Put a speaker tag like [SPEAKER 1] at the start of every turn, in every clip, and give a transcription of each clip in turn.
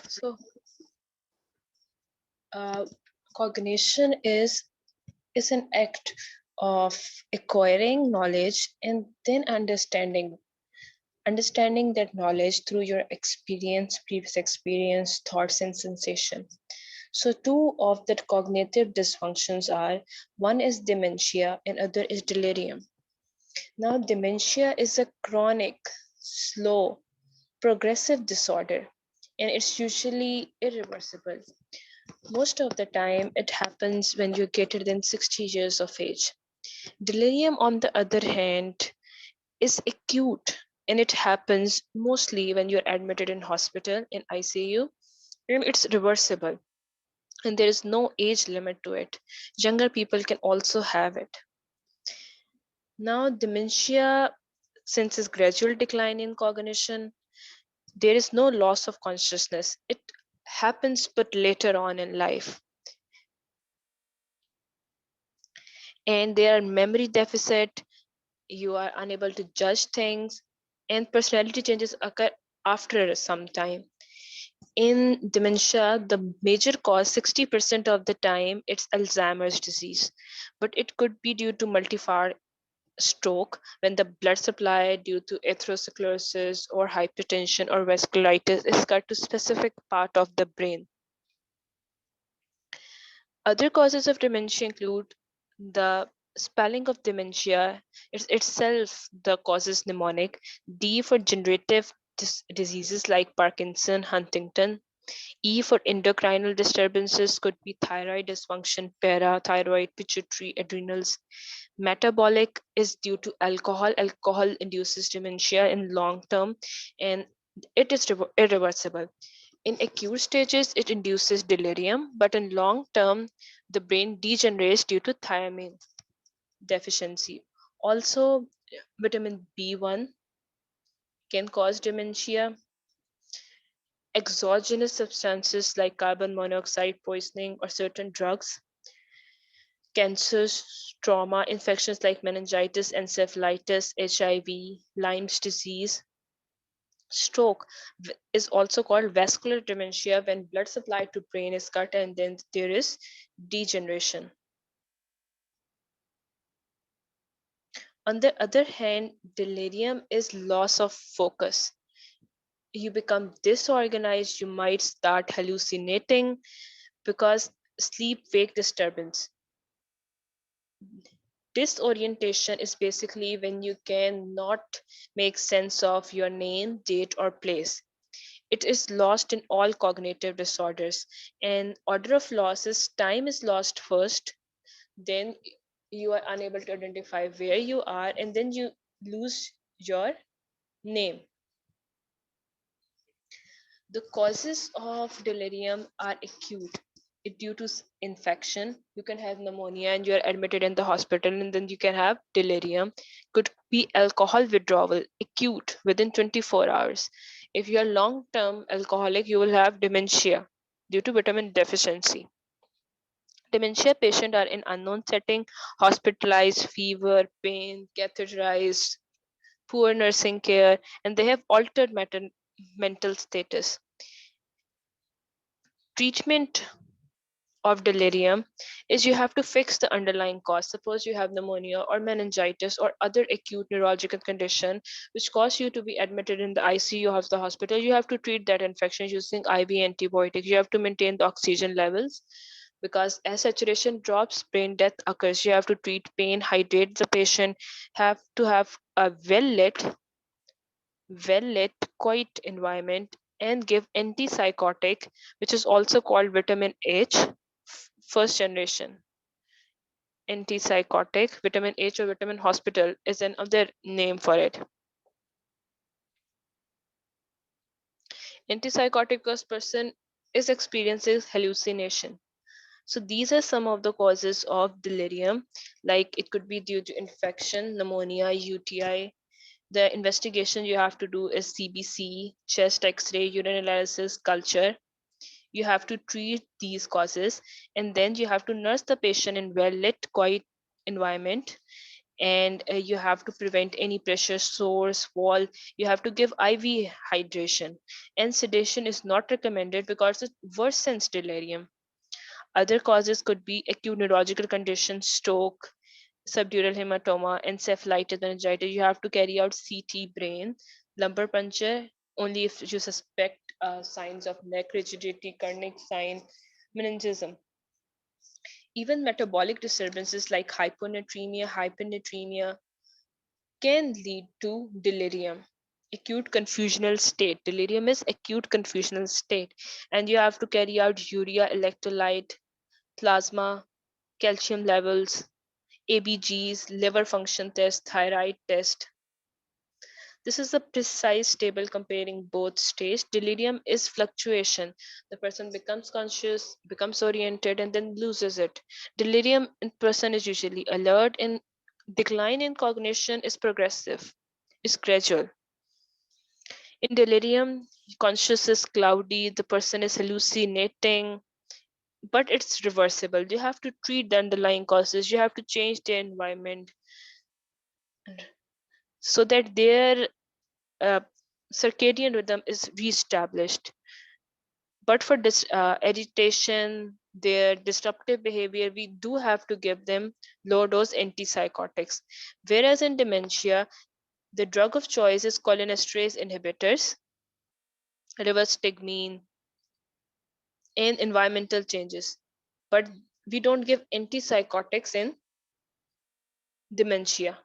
[SPEAKER 1] So, uh, cognition is an act of acquiring knowledge and then understanding that knowledge through your experience, previous experience, thoughts, and sensation. So, two of the cognitive dysfunctions are one is dementia and other is delirium. Now, dementia is a chronic, slow, progressive disorder, and it's usually irreversible. Most of the time, it happens when you're greater than 60 years of age. Delirium, on the other hand, is acute and it happens mostly when you're admitted in hospital in ICU, and it's reversible and there is no age limit to it. Younger people can also have it. Now, dementia, since its gradual decline in cognition, there is no loss of consciousness. It happens but later on in life. And there are memory deficit, you are unable to judge things, and personality changes occur after some time. In dementia, the major cause, 60% of the time, it's Alzheimer's disease, but it could be due to multifold stroke when the blood supply due to atherosclerosis or hypertension or vasculitis is cut to specific part of the brain. Other causes of dementia include the spelling of dementia is itself the causes mnemonic. D for generative diseases like Parkinson, Huntington. E for endocrinal disturbances could be thyroid dysfunction, parathyroid, pituitary, adrenals. Metabolic is due to alcohol. Alcohol induces dementia in long term and it is irreversible. In acute stages, it induces delirium, but in long term, the brain degenerates due to thiamine deficiency. Also, vitamin B1 can cause dementia. Exogenous substances like carbon monoxide poisoning or certain drugs, cancers, trauma, infections like meningitis, encephalitis, HIV, Lyme's disease, stroke is also called vascular dementia when blood supply to brain is cut and then there is degeneration. On the other hand, delirium is loss of focus. You become disorganized, you might start hallucinating because sleep wake disturbance. Disorientation is basically when you cannot make sense of your name, date, or place. It is lost in all cognitive disorders. And order of loss is time is lost first, then you are unable to identify where you are, and then you lose your name. The causes of delirium are acute. It due to infection. You can have pneumonia and you are admitted in the hospital, and then you can have delirium. Could be alcohol withdrawal, acute within 24 hours. If you are long-term alcoholic, you will have dementia due to vitamin deficiency. Dementia patients are in unknown setting, hospitalized, fever, pain, catheterized, poor nursing care, and they have altered mental status. Treatment of delirium is you have to fix the underlying cause. Suppose you have pneumonia or meningitis or other acute neurological condition which cause you to be admitted in the ICU of the hospital. You have to treat that infection using IV antibiotics. You have to maintain the oxygen levels because as saturation drops, brain death occurs. You have to treat pain, hydrate the patient, have to have a well lit, quiet environment, and give antipsychotic, which is also called vitamin H, first generation antipsychotic. Vitamin H or vitamin hospital is another name for it. Antipsychotic because person is experiencing hallucination. So these are some of the causes of delirium, like it could be due to infection, pneumonia, UTI. The investigation you have to do is CBC, chest x-ray, urine analysis, culture. You have to treat these causes and then you have to nurse the patient in well lit quiet environment and you have to prevent any pressure source wall. You have to give IV hydration, and sedation is not recommended because it worsens delirium. Other causes could be acute neurological conditions, stroke, subdural hematoma, encephalitis, meningitis. You have to carry out CT brain, lumbar puncture only if you suspect signs of neck rigidity, cardiac sign, meningism. Even metabolic disturbances like hyponatremia can lead to delirium. Acute confusional state. Delirium is acute confusional state, and you have to carry out urea electrolyte, plasma, calcium levels, ABGs, liver function test, thyroid test. This is a precise table comparing both states. Delirium is fluctuation. The person becomes conscious, becomes oriented, and then loses it. Delirium in person is usually alert, and decline in cognition is progressive, is gradual. In delirium, conscious is cloudy, the person is hallucinating, but it's reversible. You have to treat the underlying causes, you have to change their environment so that their uh, circadian rhythm is reestablished. But for this agitation, their disruptive behavior, we do have to give them low dose antipsychotics. Whereas in dementia, the drug of choice is cholinesterase inhibitors, rivastigmine, and environmental changes. But we don't give antipsychotics in dementia.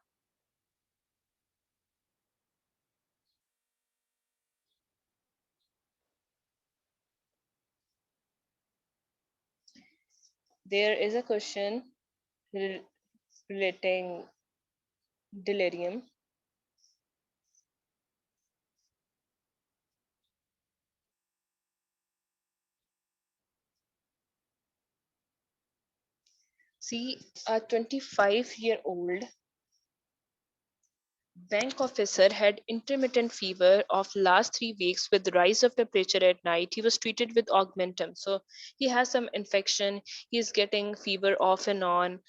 [SPEAKER 1] There is a question relating delirium. See, a 25-year-old bank officer had intermittent fever of last 3 weeks with rise of temperature at night. He was treated with augmentin. So he has some infection. He's getting fever off and on.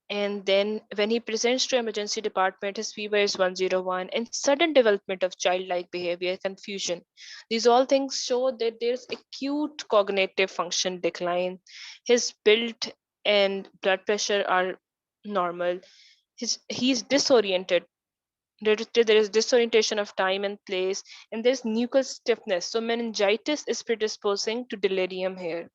[SPEAKER 1] And then when he presents to emergency department, his fever is 101 and sudden development of childlike behavior, confusion. These all things show that there's acute cognitive function decline. His build and blood pressure are normal. He's disoriented. There is disorientation of time and place, and there's nuchal stiffness. So meningitis is predisposing to delirium here.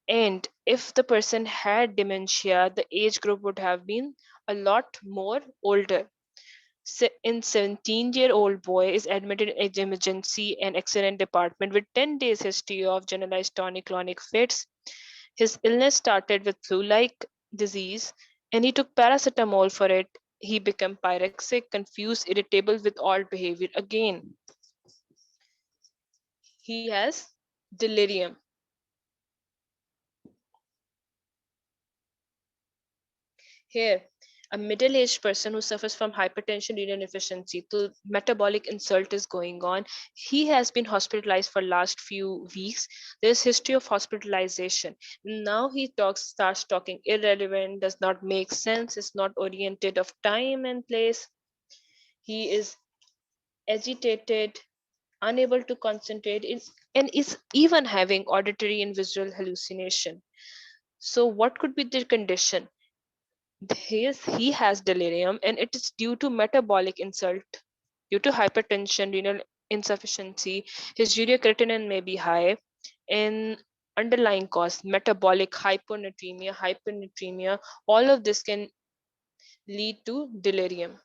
[SPEAKER 1] And if the person had dementia, the age group would have been a lot more older. In 17-year-old boy is admitted in emergency and accident department with 10 days history of generalized tonic-clonic fits. His illness started with flu-like disease, and he took paracetamol for it. He became pyrexic, confused, irritable with odd behavior. Again, he has delirium. Here, a middle-aged person who suffers from hypertension, renal insufficiency, so metabolic insult is going on. He has been hospitalized for last few weeks. There's history of hospitalization. Now he starts talking irrelevant, does not make sense, is not oriented of time and place. He is agitated, unable to concentrate, and is even having auditory and visual hallucination. So what could be the condition? He has delirium, and it is due to metabolic insult, due to hypertension, renal insufficiency. His urea creatinine may be high, and underlying cause, metabolic hyponatremia, hypernatremia, all of this can lead to delirium.